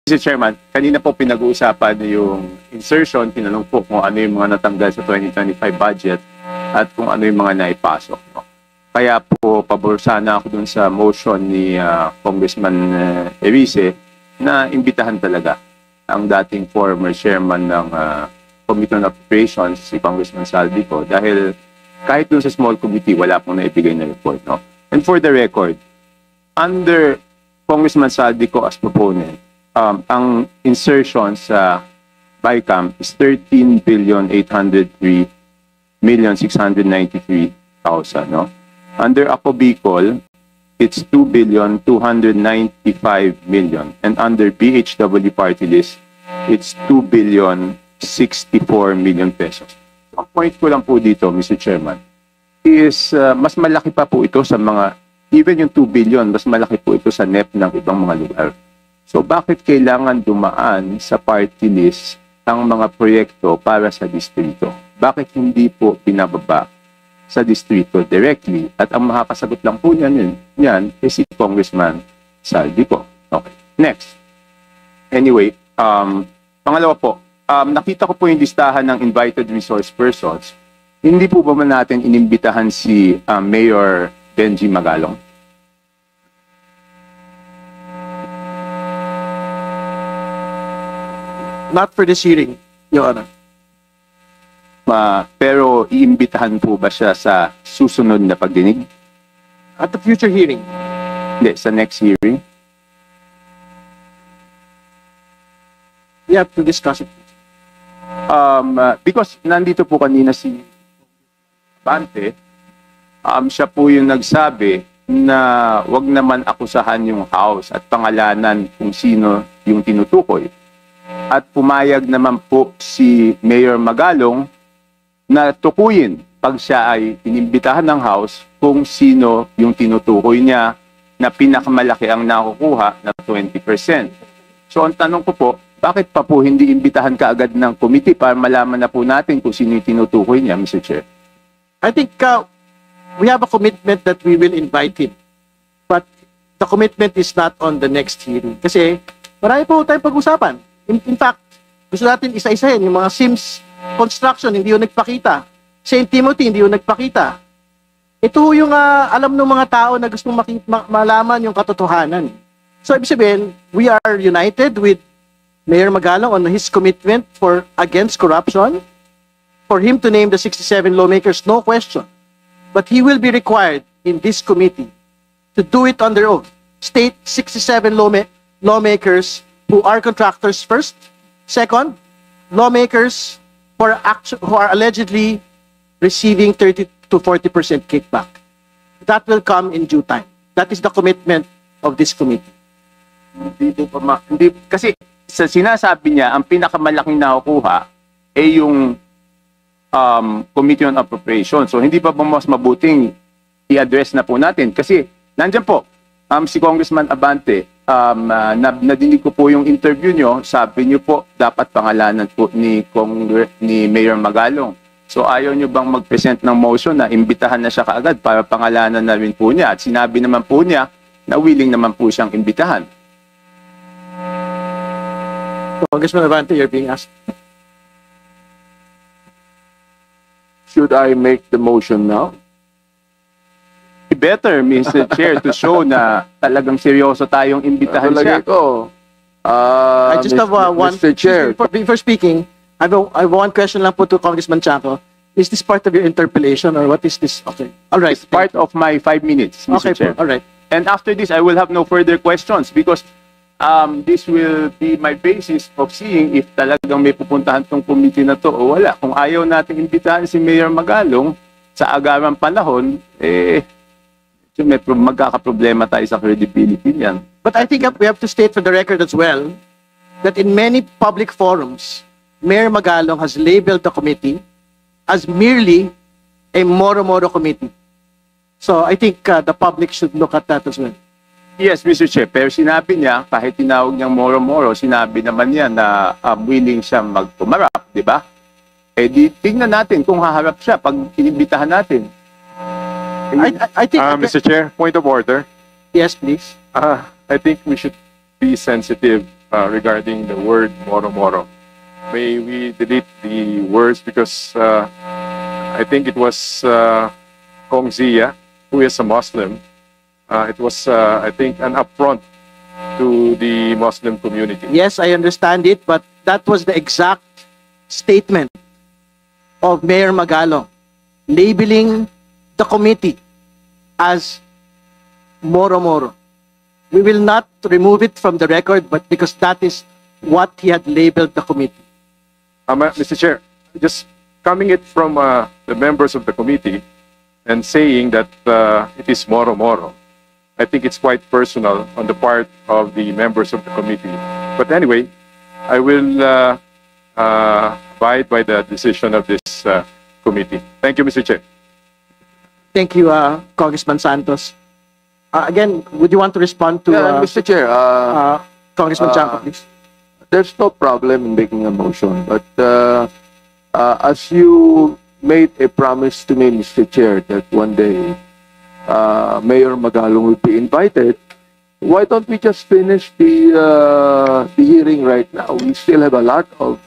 Mr. Chairman, kanina po pinag-uusapan yung insertion, tinanong po kung ano yung mga natanggal sa 2025 budget at kung ano yung mga naipasok. No? Kaya po, pabor sana ako dun sa motion ni Congressman Erice na imbitahan talaga ang dating former chairman ng Committee on Appropriations, si Congressman Saldico, dahil kahit dun sa small committee, wala pong naibigay na report. No? And for the record, under Congressman Saldico as proponent, ang insertion sa BICAM is 13,803,693,000. No? Under Ako Bicol, it's 2,295,000,000. And under BHW party list, it's 2,064,000,000 pesos. So, ang point ko lang po dito, Mr. Chairman, is mas malaki pa po ito sa mga, even yung 2 billion, mas malaki po ito sa NEP ng ibang mga lugar. So bakit kailangan dumaan sa party list ang mga proyekto para sa distrito? Bakit hindi po pinababa sa distrito directly? At ang makakasagot lang po yan is si Congressman Saldico. Okay. Next. Anyway, pangalawa po, nakita ko po yung listahan ng invited resource persons. Hindi po ba natin inimbitahan si Mayor Benji Magalong? Not for this hearing, Your Honor. Pero iimbitahan po ba siya sa susunod na pagdinig? At the future hearing. Hindi, sa next hearing? We have to discuss it. Because nandito po kanina si Bante, siya po yung nagsabi na wag naman akusahan yung House at pangalanan kung sino yung tinutukoy. At pumayag naman po si Mayor Magalong na tukuyin pag siya ay inimbitahan ng House kung sino yung tinutukoy niya na pinakamalaki ang nakukuha na 20%. So ang tanong ko po, bakit pa po hindi imbitahan kaagad ng committee para malaman na po natin kung sino yung tinutukoy niya, Mr. Chair? I think we have a commitment that we will invite him. But the commitment is not on the next hearing. Kasi marami po tayong pag-usapan. In fact, gusto natin isa-isahin yung mga Sims construction, hindi yung nagpakita. St. Timothy, hindi yung nagpakita. Ito yung alam ng mga tao na gusto malaman yung katotohanan. So, ibig sabihin, we are united with Mayor Magalong on his commitment against corruption, for him to name the 67 lawmakers, no question. But he will be required in this committee to do it on their own. State 67 lawmakers who are contractors first. Second, lawmakers who are allegedly receiving 30 to 40% kickback. That will come in due time. That is the commitment of this committee. Kasi sa sinasabi niya, ang pinakamalaking nakukuha ay yung Committee on Appropriation. So hindi pa ba mas mabuting i-address na po natin? Kasi nandyan po, si Congressman Abante, nadinig ko po yung interview nyo, sabi nyo po, dapat pangalanan po ni Mayor Magalong. So ayaw nyo bang mag-present ng motion na imbitahan na siya kaagad para pangalanan na rin po niya? At sinabi naman po niya na willing naman po siyang imbitahan. Congressman Abante, you're being asked. Should I make the motion now? Better, Mr. Chair, to show na talagang seryoso tayong imbitahan siya. I just have one. Mr. Chair. Before speaking, I have one question lang po to Congressman Chaco. Is this part of your interpellation or what is this? Okay. All right. It's part of my 5 minutes, Mr. Okay, Chair. all right. And after this, I will have no further questions because this will be my basis of seeing if talagang may pupuntahan tong committee na to o wala. Kung ayaw natin imbitahan si Mayor Magalong sa agarang panahon, may magkakaproblema tayo sa credibility niyan. But I think we have to state for the record as well that in many public forums, Mayor Magalong has labeled the committee as merely a moro-moro committee. So I think the public should look at that as well. Yes, Mr. Chair. Pero sinabi niya, kahit tinawag niyang moro-moro, sinabi naman niya na willing siya magpumarap, di ba? Di tingnan natin kung haharap siya pag inibitahan natin. I think... Mr. Chair, point of order. Yes, please. I think we should be sensitive regarding the word moro-moro. May we delete the words because I think it was Kong Zia, who is a Muslim. It was, I think, an affront to the Muslim community. Yes, I understand it, but that was the exact statement of Mayor Magalong, labeling the committee as moro-moro. We will not remove it from the record, but because that is what he had labeled the committee. Mr. Chair, just coming it from the members of the committee and saying that it is moro-moro, I think it's quite personal on the part of the members of the committee. But anyway, I will abide by the decision of this committee. Thank you, Mr. Chair. Thank you, Congressman Santos. Again, would you want to respond to Mr. Chair, Congressman Chanco, please? there's no problem in making a motion, but as you made a promise to me, Mr. Chair, that one day Mayor Magalong will be invited, why don't we just finish the hearing right now? We still have a lot of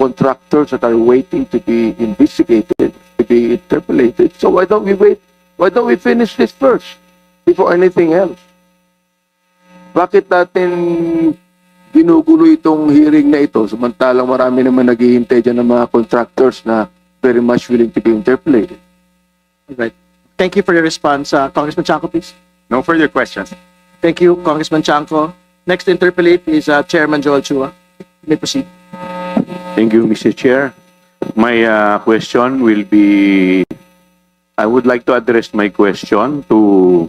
contractors that are waiting to be investigated, to be interpolated. So why don't we wait? Why don't we finish this first before anything else? Bakit natin ginugulo itong hearing na ito samantalang marami naman naghihintay dyan ng mga contractors na very much willing to be interpolated? Right. Thank you for your response. Congressman Chanco, please. No further questions. Thank you, Congressman Chanco. Next to interpolate is Chairman Joel Chua. You may proceed. Thank you, Mr. Chair. My question will be, I would like to address my question to